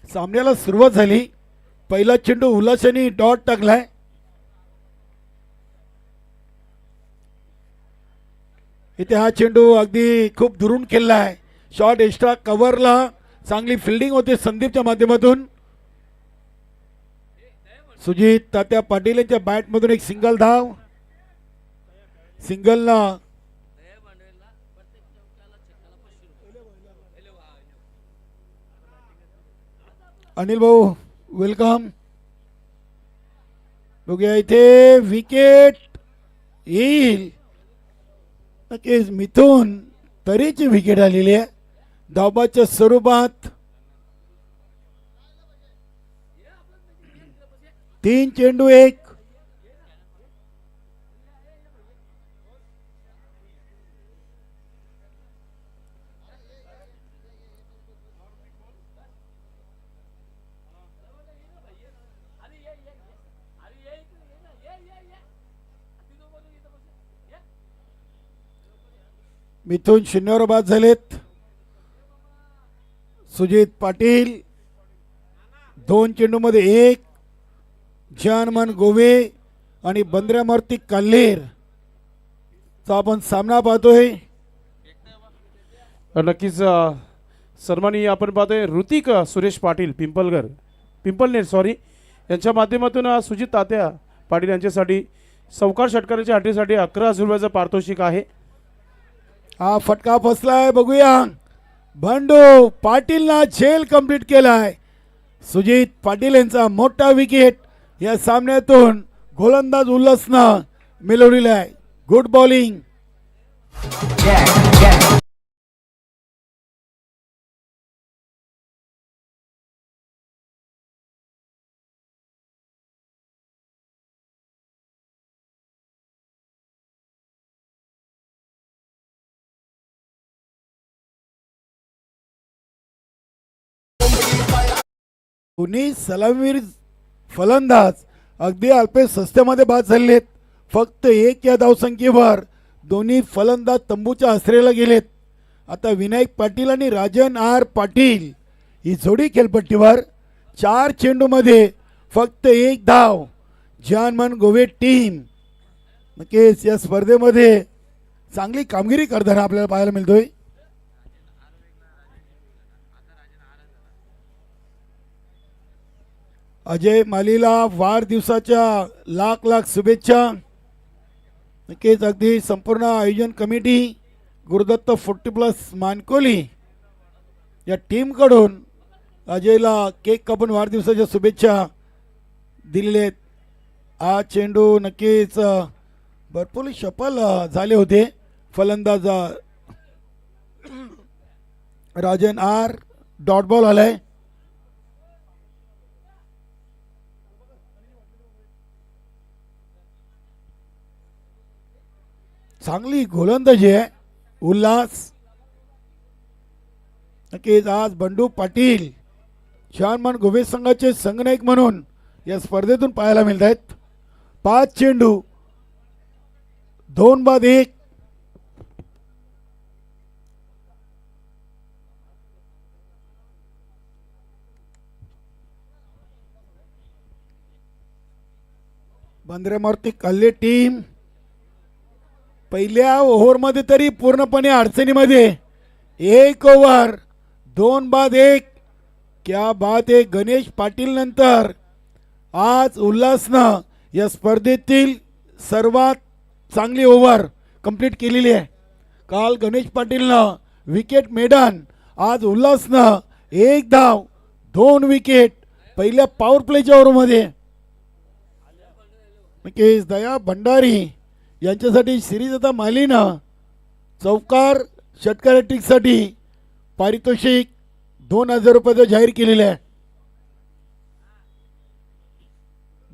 सामन्याला सुरुवात झाली. पहिला चेंडू उल्हासनी डॉट टाकलाय. इथे हा चेंडू अगदी खूप दुरून खेळलाय. शॉट एक्स्ट्रा कव्हरला चांगली फिल्डिंग होते संदीपच्या माध्यमातून. सुजित तात्या पाटील यांच्या बॅटमधून एक सिंगल धाव. सिंगलला अनिल भाऊ वेलकम. बघूया इथे विकेट येईल. नक्कीच मिथून तरीची विकेट आलेली आहे धावबाच्या स्वरूपात. 3 चेंडू 1. मिथून 0वर बाद झालेत. सुजित पाटील 2 चेंडूमध्ये 1. जानमन गोवे आणि बंद्र्यामारुती काल्हेर चा आपण सामना पाहतोय. नक्कीच सन्माननीय आपण पाहतोय ऋतिक सुरेश पाटील पिंपलनेर यांच्या माध्यमातून सुजित तात्या पाटील यांच्यासाठी सावकार षटकाराच्या अटीसाठी 11,000 रुपयाचं पारितोषिक आहे. हा फटका फसलाय. बघूया बंडू पाटीलना झेल कंप्लीट केलाय. सुजित पाटील यांचा मोठा विकेट या सामन्यातून गोलंदाज उल्हासनं मिळवलेला आहे. Good bowling. दोन्ही सलामीवीर फलंदाज अगदी अल्पेच सस्त्यामध्ये बाद झालेत. फक्त 1 या धावसंख्येवर दोन्ही फलंदाज तंबूच्या आश्रयाला गेलेत. आता विनायक पाटील आणि राजन आर पाटील ही जोडी खेळपट्टीवर. 4 चेंडूमध्ये फक्त 1 धाव. जानमन गोवे टीम नक्कीच या स्पर्धेमध्ये चांगली कामगिरी करताना आपल्याला पाहायला मिळतोय. अजय मालीला वाढदिवसाच्या लाख लाख शुभेच्छा. नक्कीच अगदी संपूर्ण आयोजन कमिटी गुरुदत्त 40+ मानकोली या टीमकडून अजयला केक कापून वाढदिवसाच्या शुभेच्छा दिलेल्या आहेत. हा चेंडू नक्कीच भरपूर सफल झाले होते. फलंदाज राजन आर डॉट बॉल आलाय. चांगली गोलंदाजी आहे उल्हास. नक्कीच आज बंडू पाटील जानमन गोवे संघाचे संघनायक म्हणून या स्पर्धेतून पाहायला मिळत आहेत. 5 चेंडू 2 बाद 1. बंद्र्यामारुती काल्हे टीम पहिल्या ओव्हरमध्ये तरी पूर्णपणे अडचणीमध्ये. 1 ओव्हर 2 बाद 1. क्या बात आहे. गणेश पाटील नंतर आज उल्हासनं या स्पर्धेतील सर्वात चांगली ओव्हर कंप्लीट केलेली आहे. काल गणेश पाटीलनं विकेट मेडन. आज उल्हासनं 1 धाव 2 विकेट पहिल्या पॉवर प्लेच्या ओव्हरमध्ये. नक्कीच दया भंडारी यांच्यासाठी श्रीदत्ता मालीनं चौकार षटकार साठी पारितोषिक 2,000 रुपयाचं जाहीर केलेलं आहे.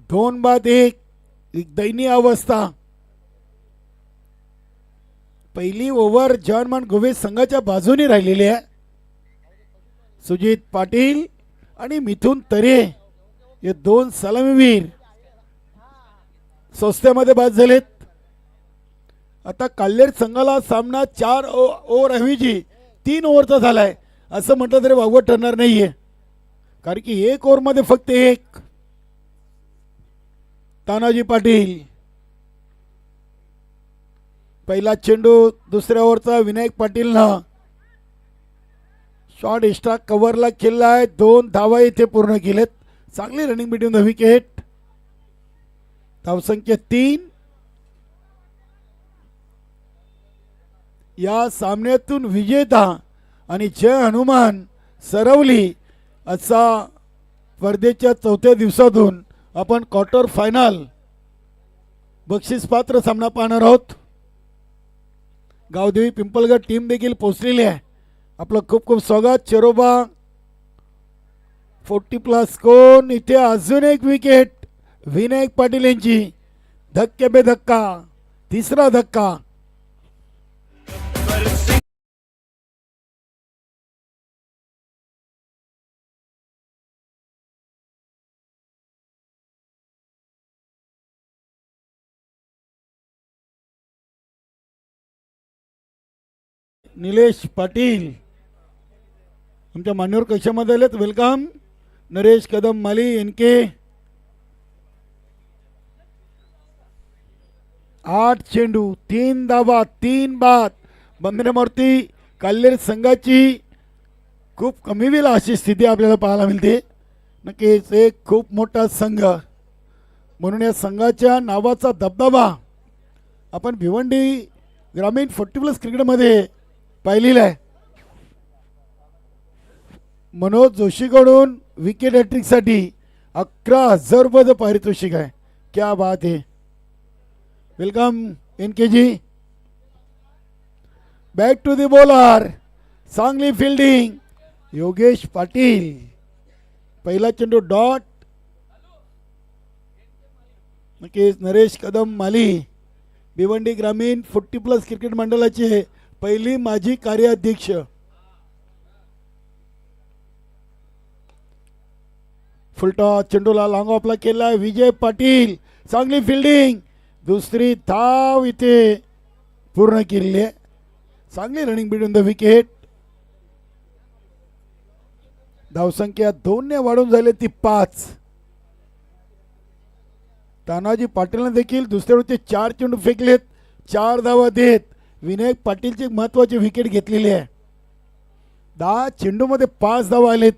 2 बाद 1. एक दयनीय अवस्था. पहिली ओव्हर जानमन गोवे संघाच्या बाजूने राहिलेली आहे. सुजित पाटील आणि मिथून तरे हे 2 सलामीवीर स्वस्त्यामध्ये बाद झालेत. आता काल्हेर संघाला सामना 4 ओव्हर ऐवजी 3 ओव्हरचा झालाय असं म्हटलं तरी वावगं ठरणार नाहीये. कारण की एक ओव्हरमध्ये फक्त एक. तानाजी पाटील पहिला चेंडू दुसऱ्या ओव्हरचा विनायक पाटीलनं शॉट एक्स्ट्रा कव्हरला केला आहे. 2 धावा इथे पूर्ण केलेत. चांगली रनिंग बिटवीन द विकेट. धावसंख्या 3. या सामन्यातून विजेता आणि जय हनुमान सरवली असा स्पर्धेच्या 4थ्या दिवसातून आपण क्वार्टर फायनल बक्षीसपात्र सामना पाहणार आहोत. गावदेवी पिंपळगड टीम देखील पोहोचलेली आहे. आपलं खूप खूप स्वागत. चेरोबा 40+ कोण. इथे अजून एक विकेट विनायक पाटील यांची. धक्के पे धक्का. तिसरा धक्का. निलेश पाटील आमच्या मान्यवर कक्षामध्ये आलेत. वेलकम. नरेश कदम माली एनके. 8 चेंडू 3 धावा 3 बाद. बंधनमूर्ती काल्हेर संघाची खूप कमी वेळा अशी स्थिती आपल्याला पाहायला मिळते. नक्कीच एक खूप मोठा संघ म्हणून या संघाच्या नावाचा दबदबा आपण भिवंडी ग्रामीण 40+ क्रिकेटमध्ये पाहिलेला आहे. मनोज जोशीकडून विकेट हॅट्रिकसाठी 11,000 रुपयाचं पारितोषिक आहे. क्या बात आहे. Welcome NK ji. Back to the bowler. चांगली फिल्डिंग योगेश पाटील. पहिला चेंडू डॉट. नक्कीच नरेश कदम माली भिवंडी ग्रामीण 40+ क्रिकेट मंडळाचे पहिली माजी कार्याध्यक्ष. फुलटॉस चेंडूला लॉंग ऑफला केला विजय पाटील. चांगली फिल्डिंग. दुसरी धाव इथे पूर्ण केली आहे. चांगली रनिंग बिटवीन द विकेट. धावसंख्या 2 ने वाढून झाली ती 5. तानाजी पाटीलने देखील दुसऱ्या वेळचे 4 चेंडू फेकलेत. 4 धावा देत विनायक पाटीलची महत्वाची विकेट घेतलेली आहे. 10 चेंडूमध्ये 5 धावा आलेत.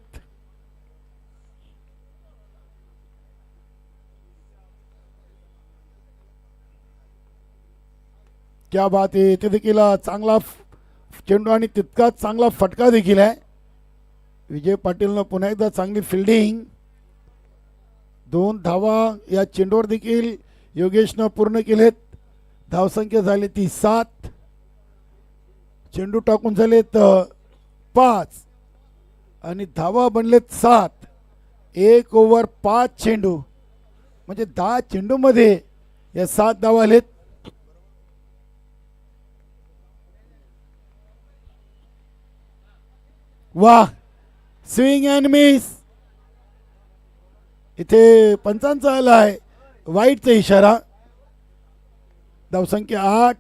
क्या बात आहे. इथे देखील चांगला चेंडू आणि तितकाच चांगला फटका देखील आहे. विजय पाटीलनं पुन्हा एकदा चांगली फिल्डिंग. 2 धावा या चेंडूवर देखील योगेशनं पूर्ण केलेत. धावसंख्या झाली ती 7. चेंडू टाकून झालेत 5 आणि धावा बनलेत 7. 1 ओव्हर 5 चेंडू म्हणजे 10 चेंडूमध्ये या 7 धावा आलेत. वाह. Swing and miss. इथे पंचांचा आला आहे वाईटचा इशारा. धावसंख्या 8.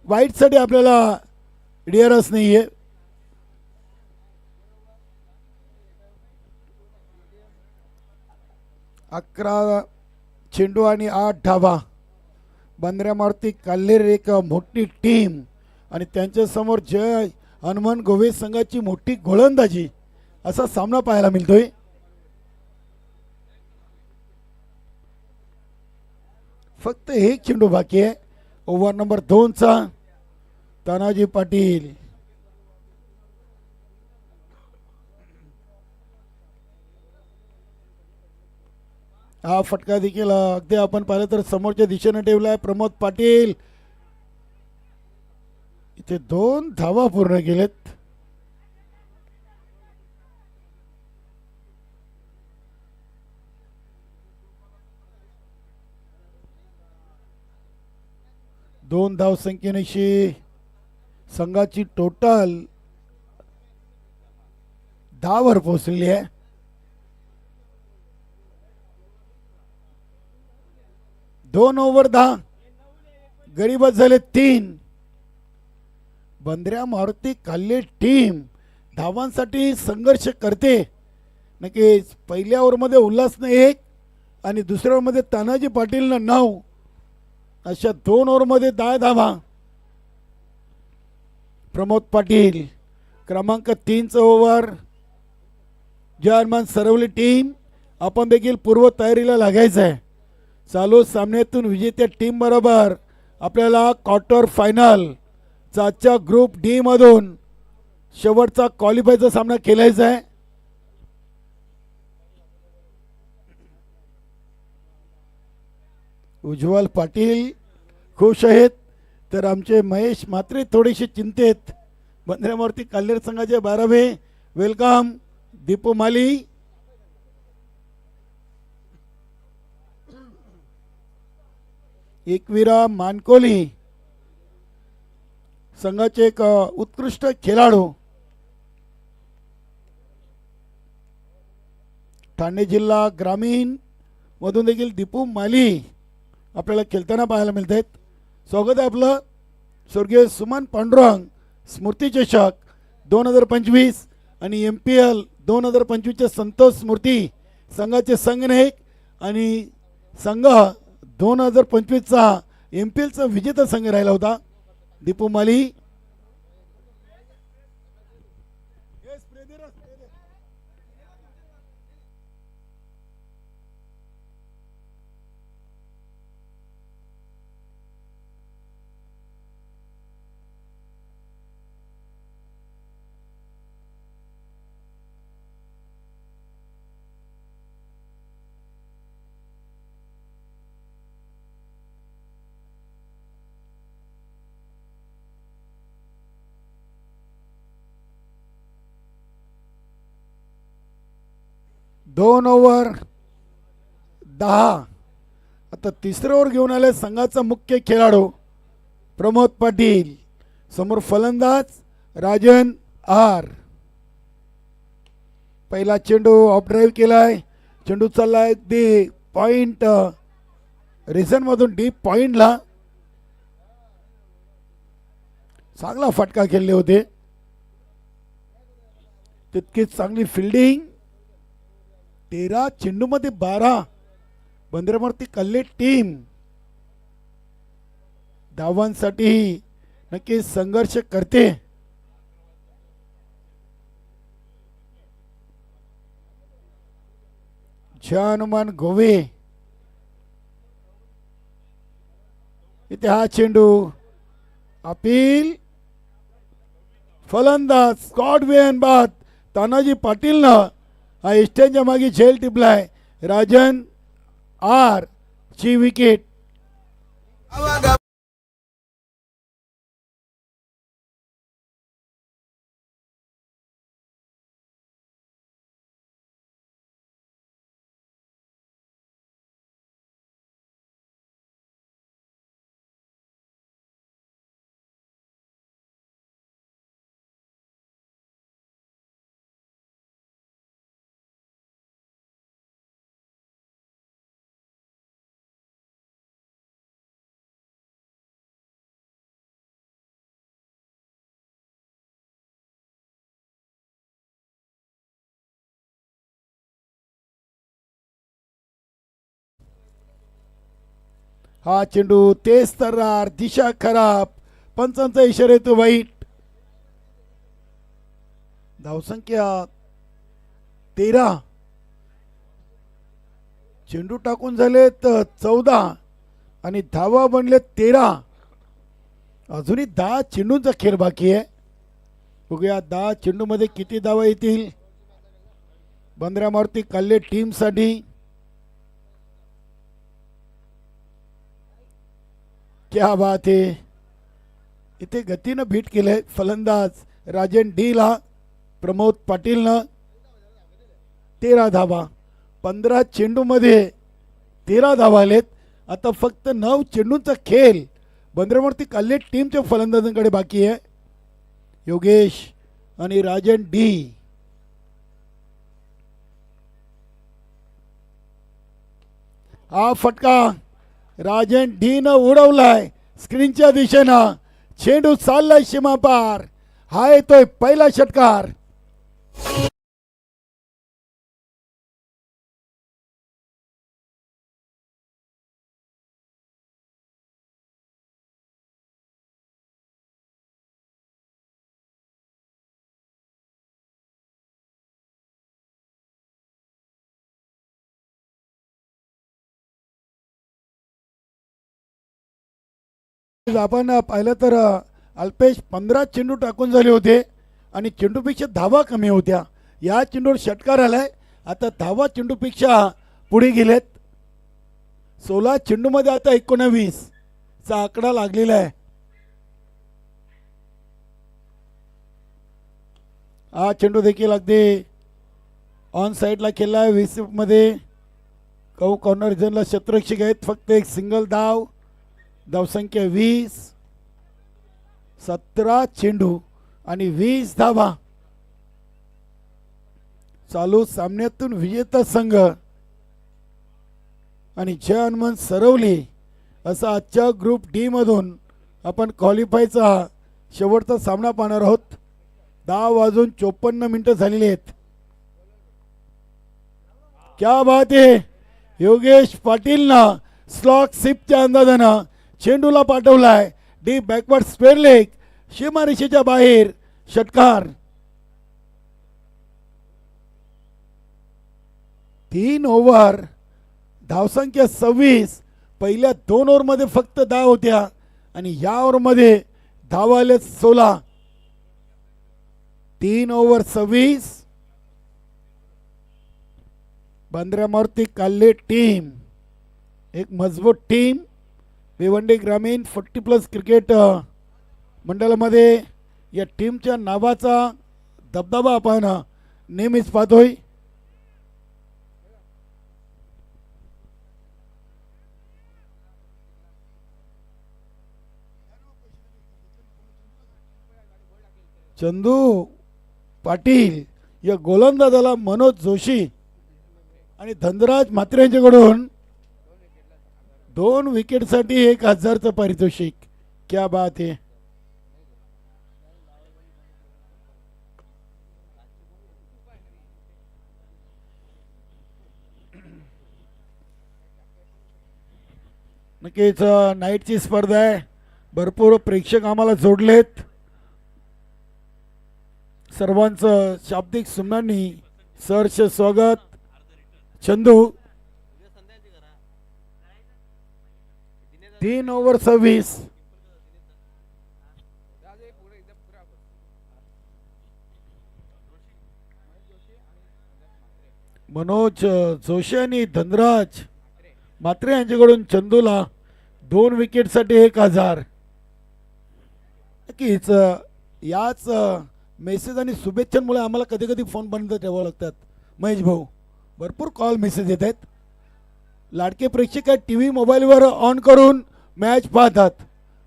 वाईटसाठी आपल्याला डिअरच नाहीये. अकरा चेंडू आणि 8 धावा. बंदऱ्या मारुती काल्हेर एक मोठी टीम आणि त्यांच्या समोर जय हनुमान गोवे संघाची मोठी गोलंदाजी असा सामना पाहायला मिळतोय. फक्त एक चेंडू बाकी आहे. ओव्हर नंबर 2चा. तानाजी पाटील हा फटका देखील अगदी आपण पाहिलं तर समोरच्या दिशेने ठेवला आहे. प्रमोद पाटील इथे 2 धावा पूर्ण केलेत. दोन धाव संख्येनिशी संघाची टोटल 10 वर पोहोचलेली आहे. दोन ओव्हर 10. गडी बाद झाले 3. बंदऱ्या मारुती काल्हे टीम धावांसाठी संघर्ष करते. नक्कीच पहिल्या ओव्हरमध्ये उल्हासनं 1 आणि दुसऱ्या ओव्हरमध्ये तानाजी पाटीलनं 9, अशा 2 ओव्हरमध्ये 10 धावा. प्रमोद पाटील क्रमांक 3चं ओव्हर. जर्मन सरवली टीम आपण देखील पूर्व तयारीला लागायचं आहे. चालू सामन्यातून विजेत्या टीम बरोबर आपल्याला क्वार्टर फायनल चा ग्रुप डी मधून शेवटचा क्वालिफायचा सामना खेळायचा आहे. उज्ज्वल पाटील खुश आहेत तर आमचे महेश म्हात्रे थोडेसे चिंतेत. बंदऱ्यावरती काल्हेर संघाचे 12वे वेलकम दीपू माली. एकवीरा मानकोली संघाचे एक उत्कृष्ट खेळाडू. ठाणे जिल्हा ग्रामीण मधून देखील दीपू माली आपल्याला खेळताना पाहायला मिळत आहेत. स्वागत आहे आपलं. स्वर्गीय सुमन पांडुरंग स्मृती चषक 2025 आणि MPL 2025चे संतोष स्मृती संघाचे संघनायक आणि संघ 2025चा MPLचा विजेता संघ राहिला होता दीपू माली. दोन ओव्हर 10. आता तिसरे ओव्हर घेऊन आले संघाचा मुख्य खेळाडू प्रमोद पाटील. समोर फलंदाज राजन आर. पहिला चेंडू ऑफ ड्राईव्ह केलाय. चेंडू चाललाय अगदी पॉइंट रिझन मधून डीप पॉइंटला. चांगला फटका खेळले होते. तितकीच चांगली फिल्डिंग. 13 चेंडूमध्ये 12. बंदरावरती कल्ले टीम धावांसाठी नक्की संघर्ष करते. हनुमान गोवे इथे हा चेंडू अपील. फलंदाज स्कॉट वेन बाद तानाजी पाटीलनं हा इस्टनच्या मागे झेल टिपलाय. राजन आर ची विकेट. हा चेंडू तेज तर्रार. दिशा खराब. पंचांचा इशारा येतो वाईट. धावसंख्या 13. चेंडू टाकून झाले तर 14 आणि धावा बनले 13. अजूनही 10 चेंडूंचा खेळ बाकी आहे. बघूया 10 चेंडू मध्ये किती धावा येतील बंदरामारुती कल्ले टीम साठी. क्या बात है. इथे गतीनं बीट केलंय फलंदाज राजन डी ला. प्रमोद पाटीलनं 13 धावा. 15 चेंडू मध्ये 13 धावा आलेत. आता फक्त 9 चेंडूंचा खेळ बंदरावरती कल्ले टीमच्या फलंदाजांकडे बाकी आहे. योगेश आणि राजन डी. हा फटका राजन डी न उडवलाय स्क्रीनच्या दिशेनं. चेंडू चाललाय सीमा पार. हा येतोय पहिला षटकार. आपण पाहिलं तर अल्पेश 15 चेंडू टाकून झाले होते आणि चेंडूपेक्षा धावा कमी होत्या. या चेंडूवर षटकार आलाय. आता धावा चेंडूपेक्षा पुढे गेलेत. 16 चेंडूमध्ये आता 19 चा आकडा लागलेला आहे. हा चेंडू देखील अगदी ऑन साईडला खेळला आहे. 20 मध्ये कॉर्नर रिजनला क्षेत्ररक्षक आहेत. फक्त एक सिंगल धाव. धावसंख्या 20. 17 चेंडू आणि 20 धावा. चालू सामन्यातून विजेता संघ आणि जय हनुमान सरवली असा आजच्या ग्रुप डी मधून आपण क्वालिफायचा शेवटचा सामना पाहणार आहोत. 10 वाजून 54 मिनिटं झालेली आहेत. क्या बात आहे. योगेश पाटीलना स्लॉक सिपच्या अंदाजानं चेंडूला पाठवलाय. D backward square leg. सीमारेषेच्या बाहेर षटकार. 3 ओव्हर. धावसंख्या 26. पहिल्या 2 ओव्हरमध्ये फक्त 10 होत्या आणि या ओव्हरमध्ये धावा आले 16. 3 ओव्हर 26. बंद्रामारुती काल्ले टीम एक मजबूत टीम. भिवंडी ग्रामीण 40+ क्रिकेट मंडळामध्ये या टीमच्या नावाचा दबदबा आपण नेहमीच पाहतोय. चंदू पाटील या गोलंदाजाला मनोज जोशी आणि धनराज म्हात्रे यांच्याकडून 2 विकेटसाठी 1000चं पारितोषिक. क्या बात आहे. नक्कीच नाईटची स्पर्धा आहे. भरपूर प्रेक्षक आम्हाला जोडलेत. सर्वांचं शाब्दिक सुमनांनी सहर्ष स्वागत. चंदू 3 ओव्हर 26. मनोज जोशी आणि धनराज म्हात्रे यांच्याकडून चंदूला 2 विकेटसाठी 1000. नक्कीच याच मेसेज आणि शुभेच्छांमुळे आम्हाला कधी कधी फोन बंद ठेवावे लागतात. महेश भाऊ भरपूर कॉल मेसेज येत आहेत. लाडके प्रेक्षक आहेत टी व्ही मोबाईलवर ऑन करून मॅच पाहतात.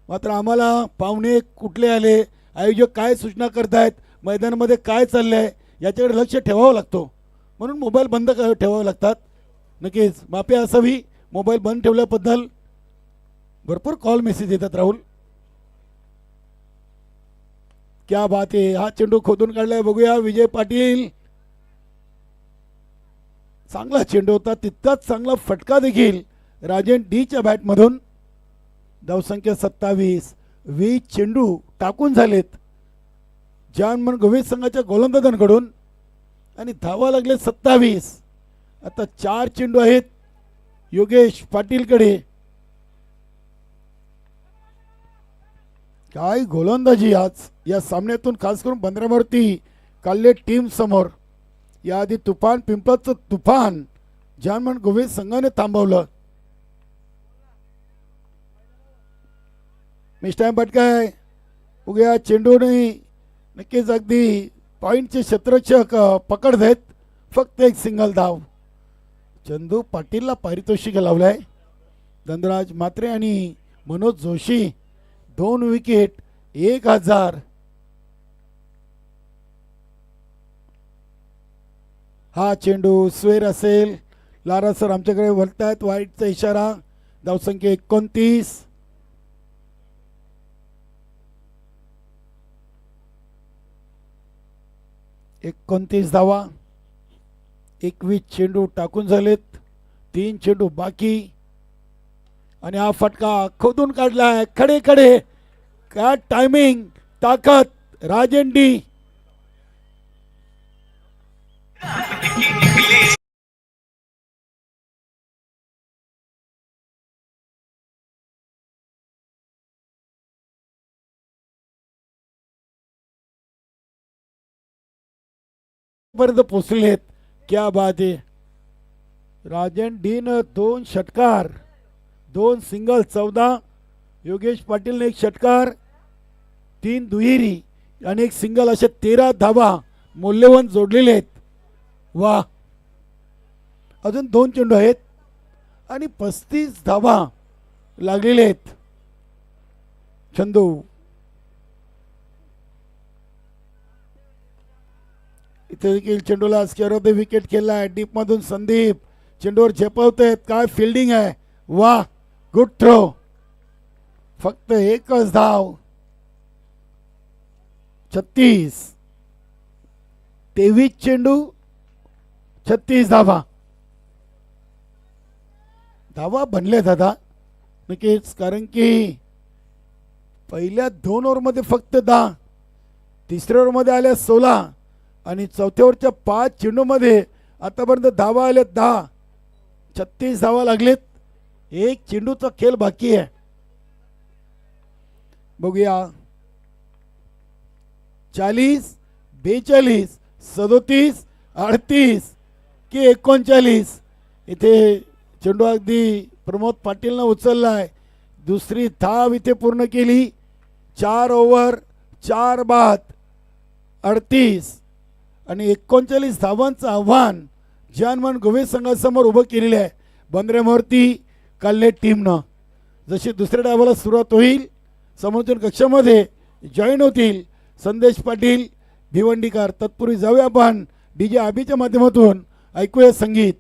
मात्र आम्हाला पाहुणे कुठले आले, आयोजक काय सूचना करतायत, मैदानामध्ये काय चाललं आहे याच्याकडे लक्ष ठेवावं लागतो. म्हणून मोबाईल बंद ठेवावे लागतात. नक्कीच माफी असावी. मोबाईल बंद ठेवल्याबद्दल भरपूर कॉल मेसेज येतात. राहुल क्या बात आहे. हा चेंडू खोदून काढलाय. बघूया विजय पाटील. चांगला चेंडू होता. तितकाच चांगला फटका देखील राजन डीच्या बॅटमधून. धावसंख्या 27. 20 चेंडू टाकून झालेत जानमन गोविंद संघाच्या गोलंदाजांकडून आणि धावा लागले 27. आता 4 चेंडू आहेत योगेश पाटीलकडे. काय गोलंदाजी आज या सामन्यातून, खास करून बंद्रामारुती काल्ले टीम समोर. याआधी तुफान पिंपळाचं तुफान जानमन गोविंद संघाने थांबवलं. मिस टाइम पटकाय. उद्या चेंडूने नक्कीच अगदी पॉईंटचे क्षेत्ररक्षक पकडत आहेत. फक्त एक सिंगल धाव. चंदू पाटीलला पारितोषिक लावलंय. धनराज म्हात्रे आणि मनोज जोशी 2 विकेट 1000. हा चेंडू स्वेर असेल. लारा सर आमच्याकडे वळतायत. वाईटचा इशारा. धावसंख्या 29. 29 धावा, 21 चेंडू टाकून झालेत, 3 चेंडू बाकी आणि हा फटका खोदून काढलाय खडे खडे. काय टायमिंग, ताकद राजन डी. पर्यंत पोचलेत. क्या बात आहे. राजन डी न 2 षटकार, 2 सिंगल 14, योगेश पाटील ने 1 षटकार, 3 दुहेरी आणि 1 सिंगल, अशा 13 धावा मौल्यवान जोडलेले आहेत. वा, अजून 2 चेंडू आहेत आणि 35 धावा लागलेले आहेत. चंदू इथे देखील चेंडूला स्क्वेअर विकेट केला आहे. डीप मधून संदीप चेंडूवर झेपवतायत. काय फिल्डिंग आहे. वा, गुड थ्रो. फक्त 1च धाव. 36, 23 चेंडू, 36 धावा. धावा बनले दादा नक्कीच, कारण की पहिल्या 2 ओव्हरमध्ये फक्त 10, तिसऱ्या ओव्हरमध्ये आल्या 16 आणि चौथ्या ओव्हरच्या 5 चेंडूमध्ये आतापर्यंत धावा आल्या 10. 36 धावा लागलेत. 1 चेंडूचा खेळ बाकी आहे. बघूया. 40, 42, 37, 38 की 39. इथे चेंडू अगदी प्रमोद पाटीलनं उचललाय. दुसरी धाव इथे पूर्ण केली. 4 ओव्हर 4 बाद 38 आणि 39 धावांचं आव्हान जानमन गोवे संघासमोर उभं केलेलं आहे. बंदरेमूर्ती काल्ले टीमनं. जशी दुसऱ्या डावाला सुरुवात होईल, समोरच्या कक्षामध्ये जॉईन होतील संदेश पाटील, भिवंडीकर. तत्पूर्वी जाऊया आपण डीजे आबीच्या माध्यमातून ऐकूया संगीत.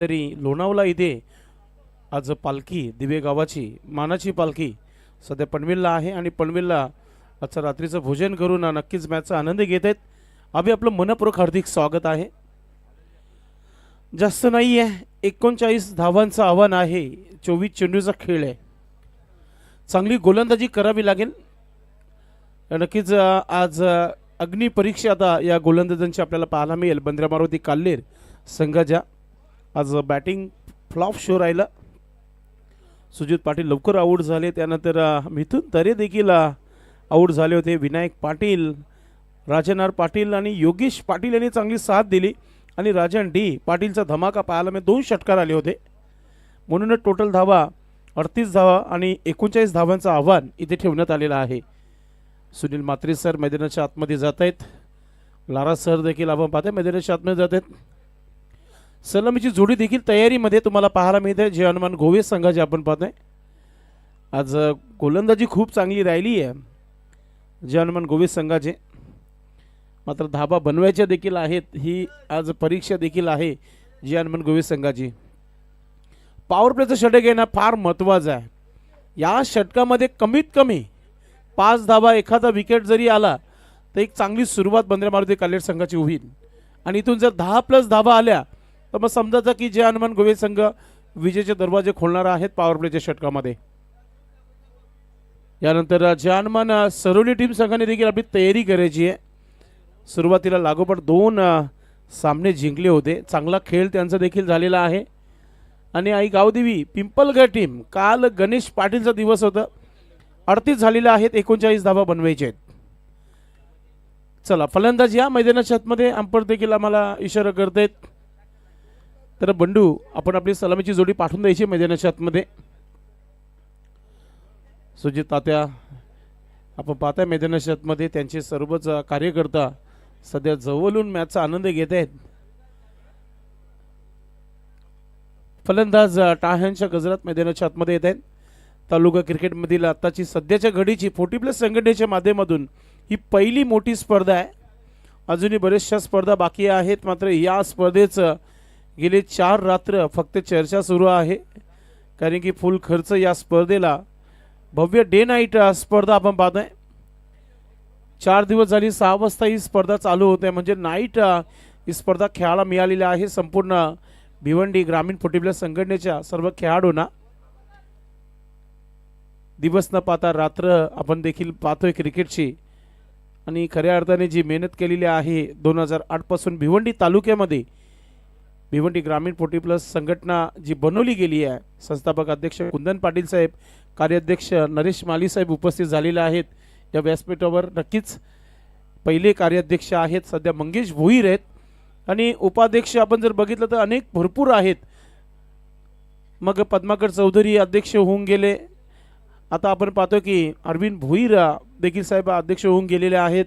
तरी लोणावळा इथे आज पालखी, दिवे गावाची मानाची पालखी सध्या पनवेलला आहे आणि पनवेलला आजचं रात्रीचं भोजन करून नक्कीच मॅचचा आनंद घेत आहेत. आम्ही आपलं मनपूर्वक हार्दिक स्वागत आहे. जास्त नाही आहे, 39 धावांचं आव्हान आहे. 24 चेंडूचा खेळ आहे. चांगली गोलंदाजी करावी लागेल. नक्कीच आज अग्निपरीक्षा आता या गोलंदाजांची आपल्याला पाहायला मिळेल. बंद्रा मारुती काल्लेर संघाच्या आज बॅटिंग फ्लॉप शो राहिला. सुजित पाटील लवकर आऊट झाले. त्यानंतर मिथुन तरे देखील आऊट झाले होते. विनायक पाटील, राजन आर पाटील आणि योगेश पाटील यांनी चांगली साथ दिली आणि राजन डी पाटीलचा धमाका पाहायला मी 2 षटकार आले होते. म्हणूनच टोटल धावा 38 धावा आणि 39 धावांचं आव्हान इथे ठेवण्यात आलेलं आहे. सुनील म्हात्रे सर मैदानाच्या आतमध्ये जात आहेत. लारा सर देखील आपण पाहतोय मैदानाच्या आतमध्ये जात आहेत. सलामीची जोडी देखील तयारीमध्ये तुम्हाला पाहायला मिळते. जे हनुमान गोवे संघाचे आपण पाहतोय. आज गोलंदाजी खूप चांगली राहिली आहे जे हनुमान गोवे संघाचे. मात्र धाबा बनवायच्या देखील आहेत. ही आज परीक्षा देखील आहे जे हनुमान गोवे संघाची. पॉवर प्लेचं षटक येणं फार महत्त्वाचं आहे. या षटकामध्ये कमीत कमी 5 धाबा एखादा विकेट जरी आला तर एक चांगली सुरुवात बंद्रा मारुती कालेर संघाची होईल. आणि इथून जर 10+ धाबा आल्या तर मग समजायचं की जे हनुमान गोवे संघ विजेचे दरवाजे खोलणार आहेत पॉवर प्लेच्या षटकामध्ये. यानंतर जे हनुमान सरोली टीम संघाने देखील आपली तयारी करायची आहे. सुरुवातीला लागोपाठ 2 सामने जिंकले होते. चांगला खेळ त्यांचा देखील झालेला आहे. आणि आई गावदेवी पिंपलगड टीम, काल गणेश पाटीलचा दिवस होता. 38 झालेले आहेत. 39 धाबा बनवायचे आहेत. चला फलंदाज या मैदानाच्या आतमध्ये अंपर देखील आम्हाला इशारा करतायत. तर बंडू आपण आपली सलामीची जोडी पाठवून द्यायची मैदानाच्या आतमध्ये. सुजित तात्या आपण पाहताय मैदानाच्या आतमध्ये त्यांचे सर्वच कार्यकर्ता सध्या जवळून मॅचचा आनंद घेत आहेत. फलंदाज टाळ्यांच्या गजरात मैदानाच्या आतमध्ये येत आहेत. तालुका क्रिकेटमधील आताची सध्याच्या घडीची 40+ संघटनेच्या माध्यमातून ही पहिली मोठी स्पर्धा आहे. अजूनही बरेचशा स्पर्धा बाकी आहेत. मात्र या स्पर्धेचं गेले 4 रात्र फक्त चर्चा सुरू आहे. कारण की फुल खर्च या स्पर्धेला भव्य डे नाईट स्पर्धा आपण पाहतोय. 4 दिवस झाली 6 वाजता ही स्पर्धा चालू होते. म्हणजे नाईट ही स्पर्धा खेळायला मिळालेली आहे संपूर्ण भिवंडी ग्रामीण 40+ संघटनेच्या सर्व खेळाडूंना. दिवस न पाहता रात्र आपण देखील पाहतोय क्रिकेटची. आणि खऱ्या अर्थाने जी मेहनत केलेली आहे 2008 पासून भिवंडी तालुक्यामध्ये भिवंडी ग्रामीण 40+ संघटना जी बनवली गेली आहे. संस्थापक अध्यक्ष कुंदन पाटील साहेब, कार्याध्यक्ष नरेश माली साहेब उपस्थित झालेले आहेत या व्यासपीठावर. नक्कीच पहिले कार्याध्यक्ष आहेत सध्या मंगेश भोईर आहेत. आणि उपाध्यक्ष आपण जर बघितलं तर अनेक भरपूर आहेत. मग पद्माकर चौधरी अध्यक्ष होऊन गेले. आता आपण पाहतो की अरविंद भोईर देखील साहेब अध्यक्ष होऊन गेलेले आहेत.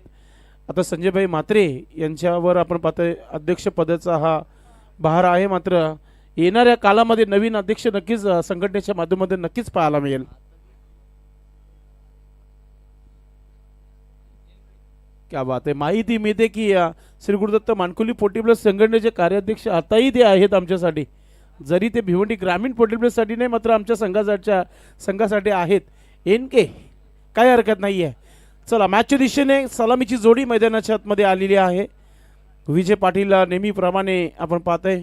आता संजयभाई म्हात्रे यांच्यावर आपण पाहतोय अध्यक्षपदाचा हा बहार आहे. मात्र येणाऱ्या कालामध्ये नवीन अध्यक्ष नक्कीच संघटनेच्या माध्यमातून नक्कीच पाहायला मिळेल. क्या बात आहे. माहिती मिळते की श्री गुरुदत्त मानकुली 40+ संघटनेचे कार्याध्यक्ष आताही ते आहेत आमच्यासाठी. जरी ते भिवंडी ग्रामीण 40+ साठी नाही मात्र आमच्या संघासाठी आहेत. NK काय हरकत नाही आहे. चला मॅचच्या दिशेने सलामीची जोडी मैदानाच्या आतमध्ये आलेली आहे. विजय पाटील नेहमीप्रमाणे आपण पाहतोय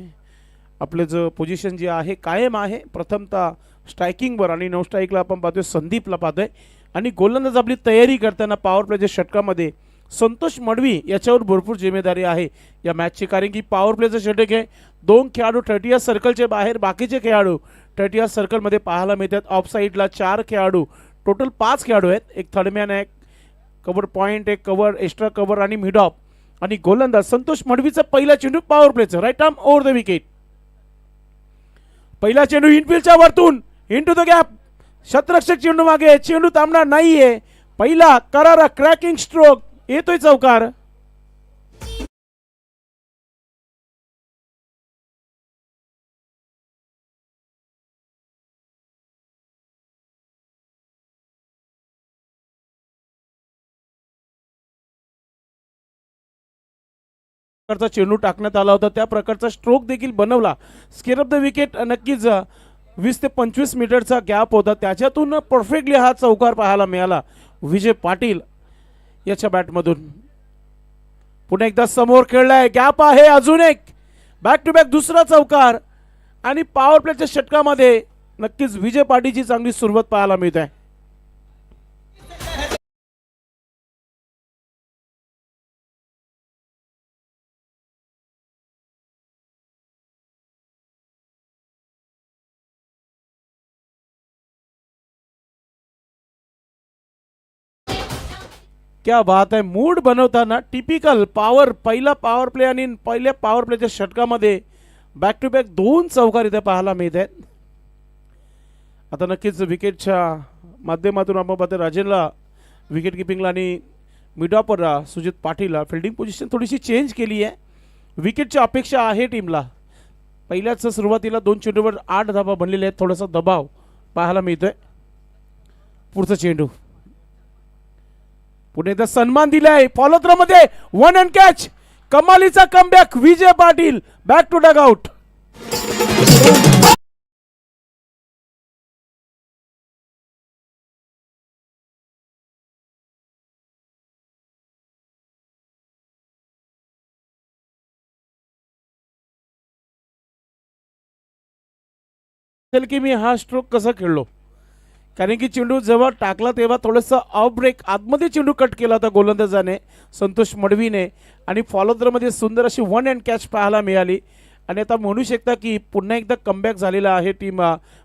आपले जो पोझिशन जे आहे कायम आहे. प्रथमतः स्ट्रायकिंगवर आणि नो स्ट्राईकला आपण पाहतोय संदीपला पाहतोय. आणि गोलंदाज आपली तयारी करताना पॉवर प्लेच्या षटकामध्ये संतोष मडवी याच्यावर भरपूर जिम्मेदारी आहे या मॅचची. कारण की पॉवर प्लेचं षटक आहे. 2 खेळाडू 30 सर्कलचे बाहेर, बाकीचे खेळाडू 30 सर्कलमध्ये पाहायला मिळतात. ऑफ साईडला 4 खेळाडू, टोटल 5 खेळाडू आहेत. एक थर्डमॅन आहे, कव्हर पॉईंट, एक कव्हर, एक्स्ट्रा कव्हर आणि मिड ऑफ. आणि गोलंदाज संतोष मडवीचा पहिला चेंडू पॉवर प्लेचं right arm over the wicket. पहिला चेंडू इनफिल्डच्या वरतून इनटू द गॅप. शतरक्षक चेंडू मागे, चेंडू थांबणार नाहीये. पहिला करारा क्रॅकिंग स्ट्रोक येतोय चौकार. चेंडू टाकण्यात आला होता त्या प्रकारचा स्ट्रोक देखील बनवला. स्केअर ऑफ द विकेट नक्कीच 20 ते 25 मीटरचा गॅप होता. त्याच्यातून परफेक्टली हा चौकार पाहायला मिळाला विजय पाटील याच्या बॅटमधून. पुन्हा एकदा समोर खेळलाय, गॅप आहे, अजून एक बॅक टू बॅक दुसरा चौकार. आणि पॉवर प्लेच्या षटकामध्ये नक्कीच विजय पाटीलची चांगली सुरुवात पाहायला मिळत आहे. क्या बात आहे. मूड बनवताना टिपिकल पॉवर, पहिला पॉवर प्ले आणि पहिल्या पॉवर प्लेच्या षटकामध्ये बॅक टू बॅक 2 चौकार इथे पाहायला मिळत आहेत. आता नक्कीच विकेटच्या माध्यमातून आपण पाहतो राजेंद्रला विकेट किपिंगला आणि मिडॉपर सुजित पाटील फिल्डिंग पोझिशन थोडीशी चेंज केली आहे. विकेटची अपेक्षा आहे टीमला. पहिल्याच सुरुवातीला 2 चेंडूवर 8 धाबा बनलेले आहेत. थोडासा दबाव पाहायला मिळतोय. पुढचा चेंडू पुढे एकदा सन्मान दिलाय. फॉलोथ्रोमध्ये 1 अँड कॅच. कमालीचा comeback Vijay Patil back to dugout. की मी हा स्ट्रोक कसा खेळलो, कारण की चेंडू जेव्हा टाकला तेव्हा थोडंसं ऑफ ब्रेक आतमध्ये चेंडू कट केला होता गोलंदाजाने संतोष मडवीने आणि फॉलोथ्रोमध्ये सुंदर अशी 1 अँड कॅच पाहायला मिळाली. आणि आता म्हणू शकता की पुन्हा एकदा कमबॅक झालेला आहे टीम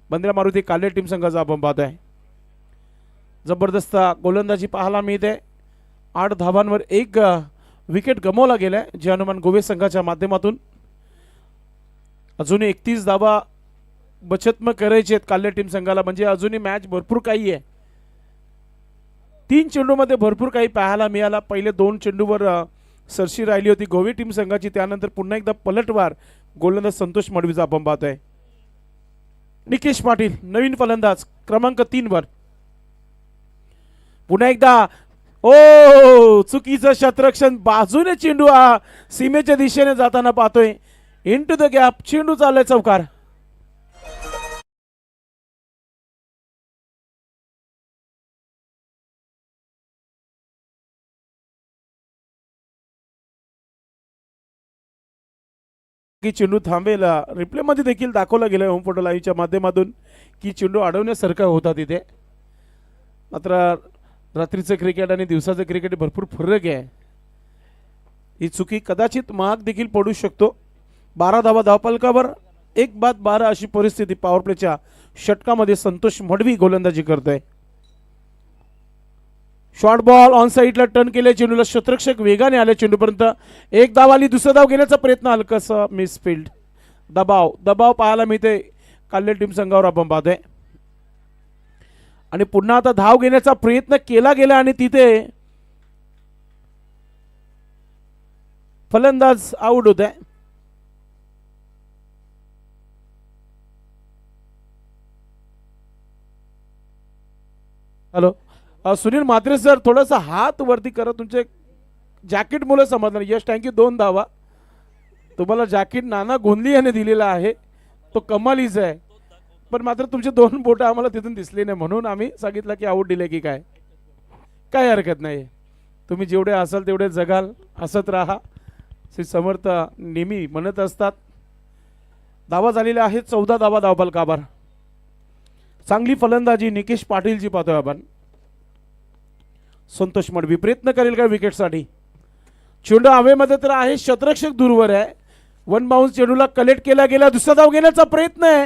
बंद्रा मारुती काले टीम संघाचा आपण पाहत आहे. जबरदस्त गोलंदाजी पाहायला मिळते. 8 धावांवर 1 विकेट गमावला गेलाय जे हनुमान गोवे संघाच्या माध्यमातून. अजूनही 31 धावा बचत करायचे आहेत काले टीम संघाला, म्हणजे अजूनही मॅच भरपूर काही आहे. 3 चेंडूमध्ये भरपूर काही पाहायला मिळाला. पहिले 2 चेंडूवर सरशी राहिली होती गोवे टीम संघाची. त्यानंतर पुन्हा एकदा पलटवार गोलंदाज संतोष मडवीचा आपण पाहतोय. निकेश पाटील नवीन फलंदाज क्रमांक 3 वर. पुन्हा एकदा ओ चुकीचं शतरक्षण. बाजूने चेंडू सीमेच्या दिशेने जाताना पाहतोय. इन टू द गॅप चेंडू चाललाय चौकार. की चेंडू थांबेल. रिप्ले मध्ये देखील दाखवला गेला होम फोटो लाईव्हच्या माध्यमातून की चेंडू अडवण्यासारखा होता तिथे. मात्र रात्रीचं क्रिकेट आणि दिवसाचं क्रिकेट भरपूर फरक आहे. ही चुकी कदाचित महाग देखील पडू शकतो. 12 धावा धावफलकावर 1 बाद 12 अशी परिस्थिती. पॉवर प्लेच्या षटकामध्ये संतोष मडवी गोलंदाजी करतोय. शॉर्ट बॉल ऑन साईडला टर्न केले. चेंडूला शतरक्षक वेगाने आले चेंडूपर्यंत. 1 धाव आली. दुसरा धाव घेण्याचा प्रयत्न हलकासा मिसफिल्ड. दबाव पाहायला मिळते काले टीम संघावर आपण पाहतोय. आणि पुन्हा आता धाव घेण्याचा प्रयत्न केला गेला आणि तिथे फलंदाज आउट होत आहे. हॅलो सुनील म्हात्रे सर, थोडासा हात वरती करा. तुमचे जॅकेट मुलं समजलं. यश थँक्यू 2 धावा. तुम्हाला जॅकेट नाना गोंधली याने दिलेला आहे, तो कमालीचा आहे. पण मात्र तुमचे 2 बोटं आम्हाला तिथून दिसले नाही म्हणून आम्ही सांगितलं की आऊट दिले की काय. काय हरकत नाही. तुम्ही जेवढे असाल तेवढे जगाल, हसत राहा. श्री समर्थ नेहमी म्हणत असतात. धावा झालेल्या आहेत 14 धावा धावफलकावर. चांगली फलंदाजी निकेश पाटीलची पाहतोय आपण. संतोष मडवी प्रयत्न करेल का विकेटसाठी. चेंडू हवेमध्ये तर आहे, शतरक्षक दूरवर आहे. 1 बाउन्स चेंडूला कलेक्ट केला गेला. दुसरा धाव घेण्याचा प्रयत्न आहे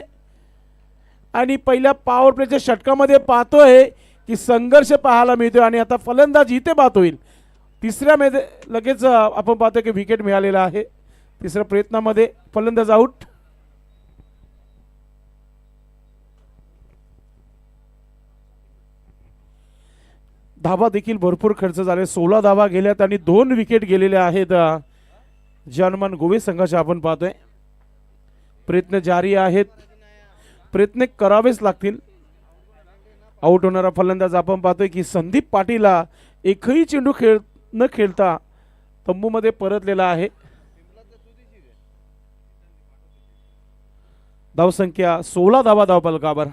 आणि पहिल्या पॉवर प्लेच्या षटकामध्ये पाहतोय की संघर्ष पाहायला मिळतोय. आणि आता फलंदाज इथे बाद होईल. तिसऱ्या मध्ये लगेच आपण पाहतोय की विकेट मिळालेला आहे. तिसऱ्या प्रयत्नामध्ये फलंदाज आउट. धावा देखील भरपूर खर्च झाले. 16 धावा गेल्यात आणि 2 विकेट गेलेल्या आहेत जे हनुमान गोवे संघाचे आपण पाहतोय. प्रयत्न जारी आहेत. प्रयत्न करावेच लागतील. आउट होणारा फलंदाज आपण पाहतोय की संदीप पाटीलला एकही चेंडू न खेळता तंबूमध्ये परतलेला आहे. धावसंख्या 16 धावा धावफलकावर.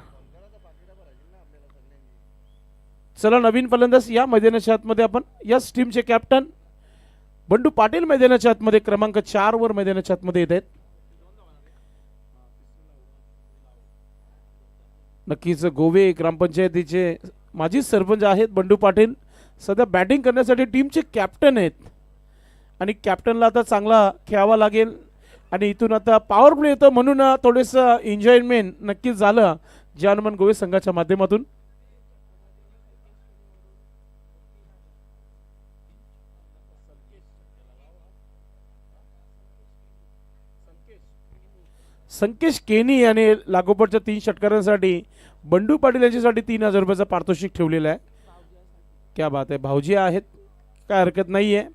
चला नवीन फलंदाज या मैदानाच्या आतमध्ये आपण याच टीमचे कॅप्टन बंडू पाटील मैदानाच्या आतमध्ये क्रमांक 4 वर मैदानाच्या आतमध्ये येत आहेत. नक्कीच गोवे ग्रामपंचायतीचे माजी सरपंच आहेत बंडू पाटील. सध्या बॅटिंग करण्यासाठी टीमचे कॅप्टन आहेत आणि कॅप्टनला आता चांगला खेळावा लागेल. आणि इथून आता पॉवर प्ले येतो म्हणून थोडंसं एन्जॉयमेंट नक्कीच झालं जे हनुमान गोवे संघाच्या माध्यमातून. संकेश केनी याने लागोपाठच्या 3 षटकारांसाठी बंडू पाटील यांच्यासाठी 3000 रुपयाचा पारितोषिक ठेवलेला आहे. क्या बात आहे. भाऊजी आहेत काय हरकत नाही आहे.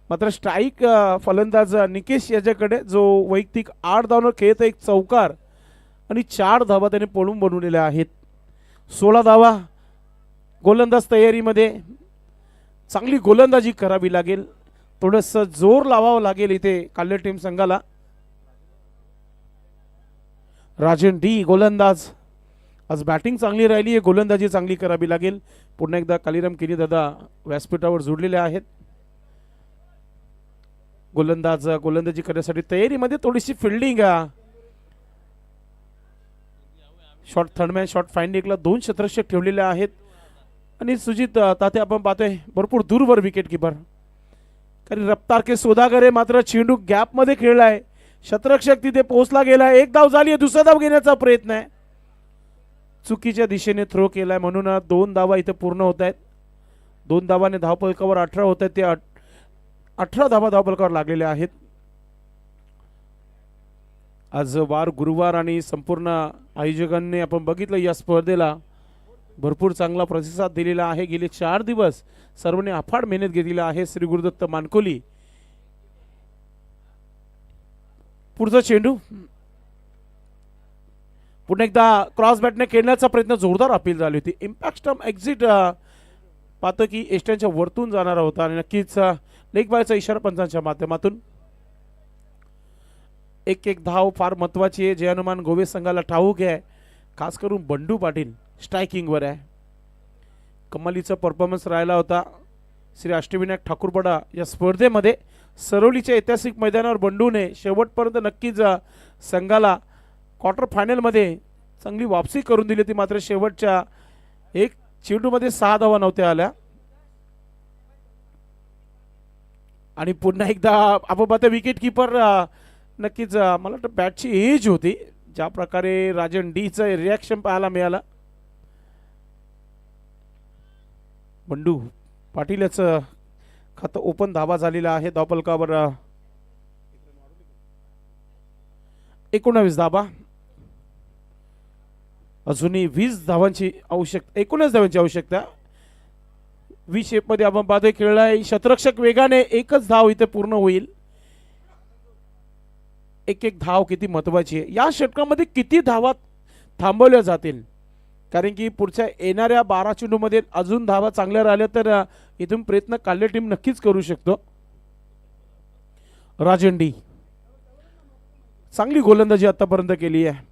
मात्र स्ट्राईक फलंदाज निकेश याच्याकडे, जो वैयक्तिक 8 धावांवर खेळत एक चौकार आणि 4 धावा त्याने पळून बनवलेल्या आहेत. 16 धावा. गोलंदाज तयारीमध्ये. चांगली गोलंदाजी करावी लागेल, थोडंसं जोर लावावं लागेल इथे काल्ले टीम संघाला. राजन डी गोलंदाज. आज बॅटिंग चांगली राहिली आहे, गोलंदाजी चांगली करावी लागेल. पुन्हा एकदा कालीराम किनी दादा व्यासपीठावर जोडलेले आहेत. गोलंदाज गोलंदाजी करण्यासाठी तयारीमध्ये. थोडीशी फिल्डिंग. शॉर्ट थर्डमॅन शॉर्ट फाइंडिंगला 2 शतरक्षक ठेवलेले आहेत. आणि सुजित ताते आपण पाहतोय भरपूर दूरवर विकेट किपर. कारण रफ्तार के सोदागर आहे, मात्र चेंडू गॅपमध्ये खेळलाय. शतरक्षक तिथे पोहोचला गेलाय. 1 धाव झाली आहे, दुसरा धाव घेण्याचा प्रयत्न आहे. चुकीच्या दिशेने थ्रो केलाय म्हणून 2 धावा इथे पूर्ण होत आहेत. 2 धावाने धावफलकावर 18 होत आहेत. ते 18 धावा धावफलकावर लागलेल्या आहेत. आज वार गुरुवार आणि संपूर्ण आयोजकांनी आपण बघितलं या स्पर्धेला भरपूर चांगला प्रतिसाद दिलेला आहे. गेले 4 दिवस सर्वांनी अफाट मेहनत घेतलेली आहे. श्री गुरुदत्त मानकोली. पुढचा चेंडू पुन्हा एकदा क्रॉस बॅटने खेळण्याचा प्रयत्न, जोरदार अपील झाली होती. इम्पॅक्ट स्टंप एक्झिट पाहतो की एस्टनच्या वरतून जाणारा होता आणि नक्कीच लेग बायचा इशारा पंचांच्या माध्यमातून. एक धाव फार महत्वाची आहे. जय हनुमान गोवे संघाला ठाऊक आहे. खास करून बंडू पाटील स्ट्रायकिंगवर आहे. कमालीचा परफॉर्मन्स राहिला होता श्री अष्टविनायक ठाकूरपडा या स्पर्धेमध्ये. सरोलीच्या ऐतिहासिक मैदानावर बंडूने शेवटपर्यंत नक्कीच संघाला क्वार्टर फायनलमध्ये चांगली वापसी करून दिली होती. मात्र शेवटच्या 1 चेंडूमध्ये 6 धावा नव्हत्या आल्या. आणि पुन्हा एकदा आपण पाहतो विकेट किपर. नक्कीच मला वाटतं बॅटची एज होती. ज्या प्रकारे राजन डीचं रिॲक्शन पाहायला मिळाला. बंडू पाटील याचं खातं ओपन. धावा झालेला आहे. धावफलकावर 19 धावा. अजूनही 20 धावांची आवश्यकता, 19 धावांची आवश्यकता. व्ही शेपमध्ये आपण पाहतोय खेळलाय. शतरक्षक वेगाने. 1च धाव इथे पूर्ण होईल. एक धाव किती महत्वाची आहे. या षटकामध्ये किती धावा थांबवल्या जातील, कारण की पुढच्या येणाऱ्या 12 चेंडूमध्ये अजून धावा चांगल्या राहिल्या तर इथून प्रयत्न काल्ले टीम नक्कीच करू शकतो. राजन डी चांगली गोलंदाजी आतापर्यंत केली आहे.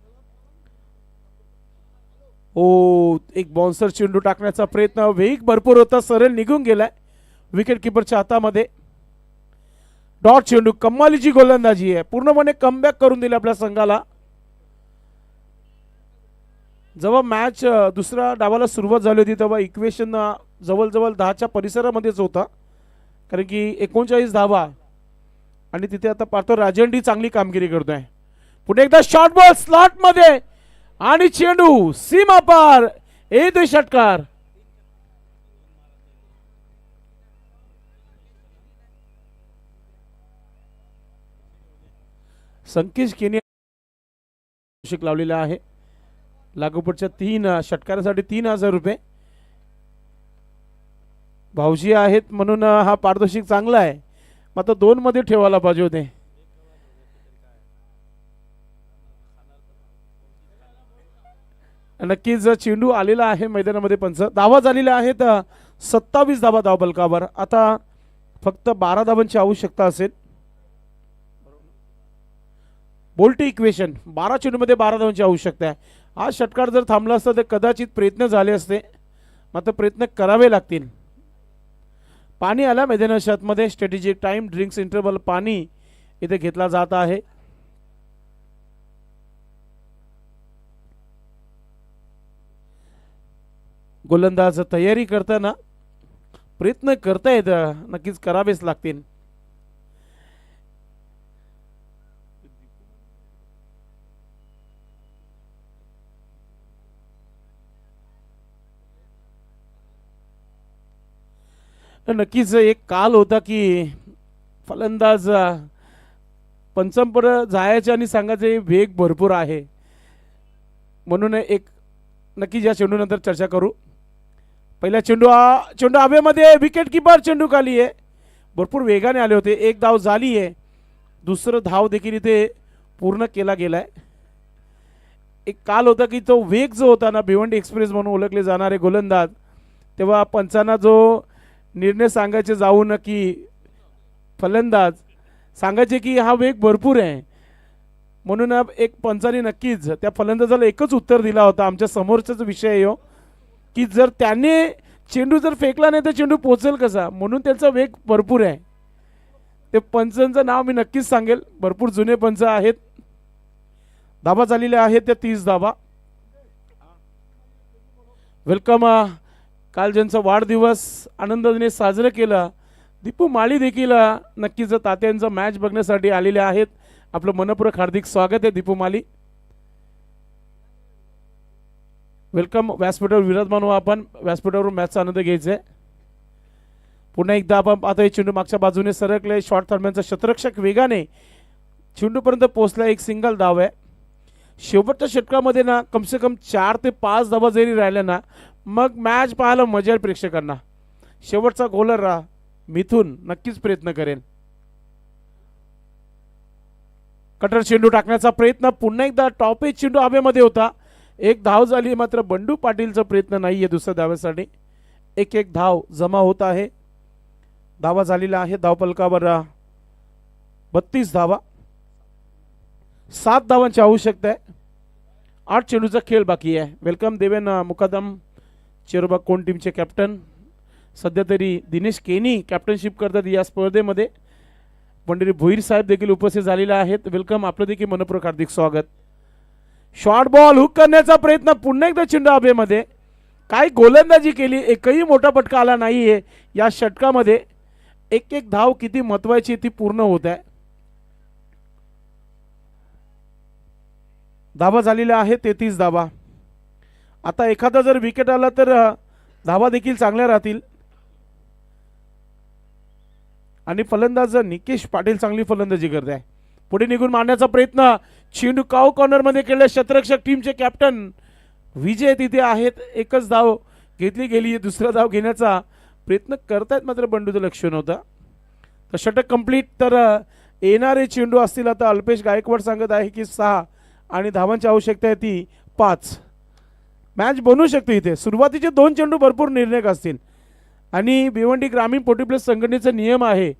एक बाउन्सर चेंडू टाकण्याचा प्रयत्न. वेग भरपूर होता, सरळ निघून गेलाय विकेट किपरच्या हातामध्ये. डॉट चेंडू. कमालीची गोलंदाजी आहे. पूर्णपणे कमबॅक करून दिले आपल्या संघाला. जेव्हा मॅच दुसऱ्या डावाला सुरुवात झाली होती तेव्हा इक्वेशन जवळजवळ 10च्या परिसरामध्येच होता, कारण की 39 धावा. आणि तिथे आता पाहतो राजन डी चांगली कामगिरी करतोय. पुढे एकदा शॉर्ट बॉल स्लॉट मध्ये आणि चेंडू सीमा पार. येतोय षटकार. संकेश केनी लावलेला आहे. लागोपाठच्या 3 षटकारासाठी 3000 रुपये. भाऊजी आहेत म्हणून हा पारितोषिक चांगला आहे. मात्र 2 मध्ये ठेवायला पाहिजे होते. नक्कीच चेंडू आलेला आहे मैदानामध्ये. पंच धावा झालेल्या आहेत. 27 धावा धावफलकावर. आता फक्त 12 धावांची आवश्यकता असेल. बोल्टी इक्वेशन. 12 चेंडूमध्ये 12 धावांची आवश्यकता आहे. हा षटकार जर थांबला असता तर कदाचित प्रयत्न झाले असते, मात्र प्रयत्न करावे लागतील. पाणी आला मैदानाच्या आतमध्ये. स्ट्रॅटेजिक टाइम ड्रिंक्स इंटरवल पाणी इथे घेतला जात आहे. गोलंदाज तयारी करताना प्रयत्न करतायत, नक्कीच करावेच लागतील. नक्कीच एक काल होता की फलंदाज पंचमपर जायचे आणि सांगायचे वेग भरपूर आहे, म्हणून एक नक्कीच या चेंडूनंतर चर्चा करू. पहिला चेंडू चेंडू हवेमध्ये, विकेट किपर चेंडू खाली आहे. भरपूर वेगाने आले होते. एक धाव झाली आहे. दुसरं धाव देखील इथे पूर्ण केला गेलाय. एक काल होता की तो वेग जो होता ना, भिवंडी एक्सप्रेस म्हणून ओळखले जाणारे गोलंदाज, तेव्हा पंचांना जो निर्णय सांगायचे जाऊन की फलंदाज सांगायचे की हा वेग भरपूर आहे, म्हणून एक पंचाने नक्कीच त्या फलंदाजाला एकच उत्तर दिला होता. आमच्या समोरचाच विषय आहे हो, की जर त्याने चेंडू जर फेकला नाही तर चेंडू पोचेल कसा, म्हणून त्याचा वेग भरपूर आहे. ते पंचांचं नाव मी नक्कीच सांगेल, भरपूर जुने पंच आहेत. धाबा झालेल्या आहेत त्या 30 धाबा. वेलकम. काल ज्यांचा वाढदिवस आनंदाने साजरा केला, दीपू माळी देखील नक्कीच तात्यांचा मॅच बघण्यासाठी आलेले आहेत. आपलं मनपूर्वक हार्दिक स्वागत आहे दीपू माळी. वेलकम. व्यासपीठावर विराजमान व्हा. आपण व्यासपीठावरून मॅचचा आनंद घ्यायचा आहे. पुन्हा एकदा आपण पाहतोय चेंडू मागच्या बाजूने सरकले. शॉर्ट दरम्यानचा शतरक्षक वेगाने चेंडूपर्यंत पोहोचला. एक सिंगल धाव आहे. शेवटच्या षटकामध्ये ना कमसे कम 4 ते 5 धावा जरी राहिल्या ना, मग मॅच पाहायला मजा येईल प्रेक्षकांना. शेवटचा गोलर मिथून नक्कीच प्रयत्न करेल. कटर चेंडू टाकण्याचा प्रयत्न, पुन्हा एकदा टॉप एज चेंडू हवेमध्ये होता. एक धाव झाली, मात्र बंडू पाटीलचा प्रयत्न नाहीये दुसऱ्या धाव्यासाठी. एक धाव जमा होत आहे. धावा झालेला आहे धावपलकावर 32 धावा. 7 धावांची आवश्यकता आहे. 8 चेंडूचा खेळ बाकी आहे. वेलकम देवेन मुकादम, चेरोबा कोण टीमचे कॅप्टन. सध्या तरी दिनेश केनी कॅप्टनशिप करतात या स्पर्धेमध्ये. पंढरी भोईर साहेब देखील उपस्थित झालेले आहेत. वेलकम. आपलं देखील मनपूर्वक हार्दिक स्वागत. शॉर्ट बॉल हुक करण्याचा प्रयत्न, पुन्हा एकदा चेंडू हवेमध्ये. काय गोलंदाजी केली, एकही मोठा फटका आला नाहीये या षटकामध्ये. एक धाव किती महत्वाची ती पूर्ण होत आहे. धावा झालेल्या आहेत 33 धावा. आता एखादा जर विकेट आला तर धावा देखील चांगल्या राहतील. आणि फलंदाज निकेश पाटील चांगली फलंदाजी करत आहे. पुढे निघून मारण्याचा प्रयत्न, चेंडू काव कॉर्नर मध्ये केले. शतरक्षक टीमचे कॅप्टन विजय तिथे आहेत. एकच धाव घेतली गेली. दुसरा धाव घेण्याचा प्रयत्न करतायत, मात्र बंडूचं लक्ष नव्हतं. तर षटक कंप्लीट. तर येणारे चेंडू असतील आता अल्पेश गायकवाड सांगत आहे की 6 आणि धावांची आवश्यकता आहे ती 5. मॅच बनू शकते इथे. सुरुवातीचे 2 चेंडू भरपूर निर्णायक असतील. आणि भिवंडी ग्रामीण 40+ संघटनेचा नियम आहे,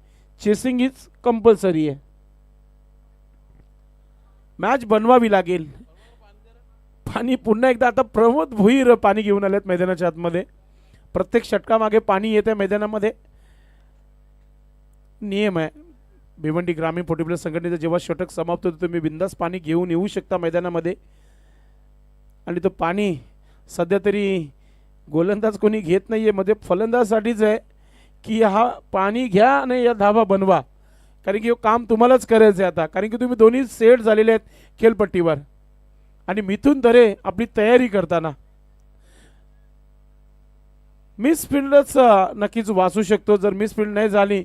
चेसिंग इज कंपल्सरी आहे. मॅच बनवावी लागेल. पाणी पुन्हा एकदा आता प्रमोद भुईर पाणी घेऊन आलेत मैदानाच्या आतमध्ये. प्रत्येक षटकामागे पाणी येते मैदानामध्ये. नियम आहे भिवंडी ग्रामीण 40+ संघटनेचं. जेव्हा षटक समाप्त होतं तुम्ही बिंदास पाणी घेऊन येऊ शकता मैदानामध्ये. आणि तो पाणी सध्या तरी गोलंदाज कोणी घेत नाहीये, मध्ये फलंदाजसाठीच आहे की हा पाणी घ्या आणि या धावा बनवा. कारण की काम तुम्हालाच करायचं आहे आता, कारण की तुम्ही दोन्ही सेट झालेले आहेत खेळपट्टीवर. आणि मिथून तरे आपली तयारी करताना मिस फील्डच नक्कीच वाचू शकतो. जर मिस फील्ड नाही झाली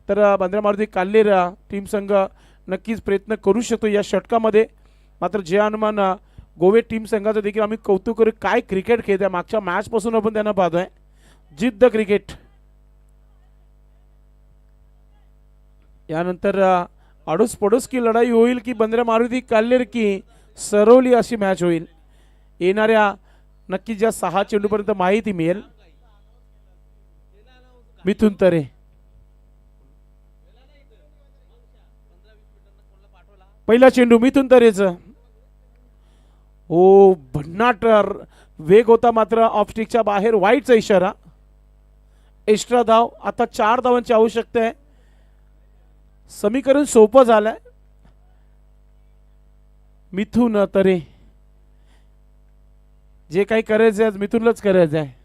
तर बांद्रा मारुती काल्हेर टीम संघ नक्कीच प्रयत्न करू शकतो या षटकामध्ये. मात्र जे अनुमान गोवे टीम संघाचं देखील आम्ही कौतुक करू. काय क्रिकेट खेळत आहे, मागच्या मॅच पासून आपण त्यांना पाहतोय. जिद्द क्रिकेट. यानंतर अडोस पडोस की लढाई होईल की बांद्रा मारुती काल्हेर की सरवली अशी मॅच होईल. येणाऱ्या नक्की ज्या 6 चेंडूपर्यंत माहिती मिळेल. मिथून तरे, पहिला चेंडू मिथून तरेचं. ओ भन्नाट वेग होता, मात्र ऑफस्टिकच्या बाहेर. वाईटचा इशारा. एक्स्ट्रा धाव. आता 4 धावांची आवश्यकता आहे. समीकरण सोपं झालंय. मिथून तरे जे काही करायचं आहे मिथूनलाच करायचं आहे.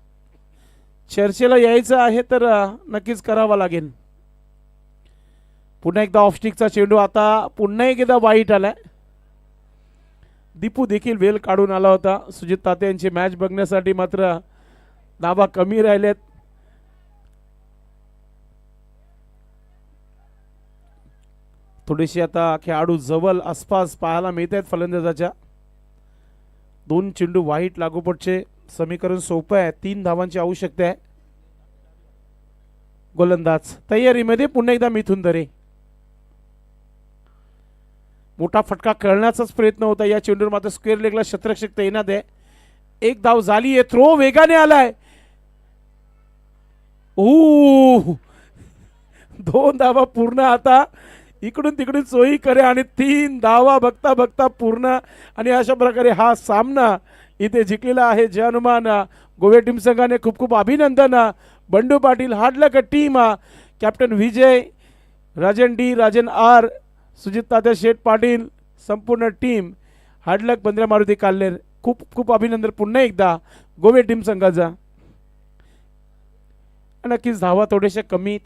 चर्चेला यायचं आहे तर नक्कीच करावा लागेल. पुन्हा एकदा ऑफस्टिकचा चेंडू. आता पुन्हा एकदा वाईट आलाय. दीपू देखील वेल काढून आला होता सुजित ताते यांची मॅच बघण्यासाठी, मात्र धावा कमी राहिलेत. थोडीशी आता खेळाडू जवळ आसपास पाहायला मिळत आहेत फलंदाजाच्या. 2 चेंडू वाईट लागोपाठचे. समीकरण सोपं आहे. 3 धावांची आवश्यकता आहे. गोलंदाज तयारीमध्ये पुन्हा एकदा मिथुन दरे. मोठा फटका खेळण्याचाच प्रयत्न होता या चेंडूवर, मात्र स्क्वेअर लेगला क्षेत्ररक्षक तैनात आहे. एक धाव झाली आहे. थ्रो वेगाने आलाय. ओ 2 धावा पूर्ण. आता इकडून तिकडून सोयी करे आणि 3 धावा बघता बघता पूर्ण. आणि अशा प्रकारे हा सामना इथे जिंकलेला आहे. जय हनुमान. गोवे टीम संघाने खूप खूप अभिनंदन. बंडू पाटील, हार्डलक टीम, कॅप्टन विजय, राजन डी, राजन आर, सुजित तात्या शेठ पाटील, संपूर्ण टीम, हार्डलक बंद्रा मारुती काल्लेर, खूप खूप अभिनंदन पुन्हा एकदा गोवे टीम संघाचा. नक्कीच धावा थोडेसे कमी.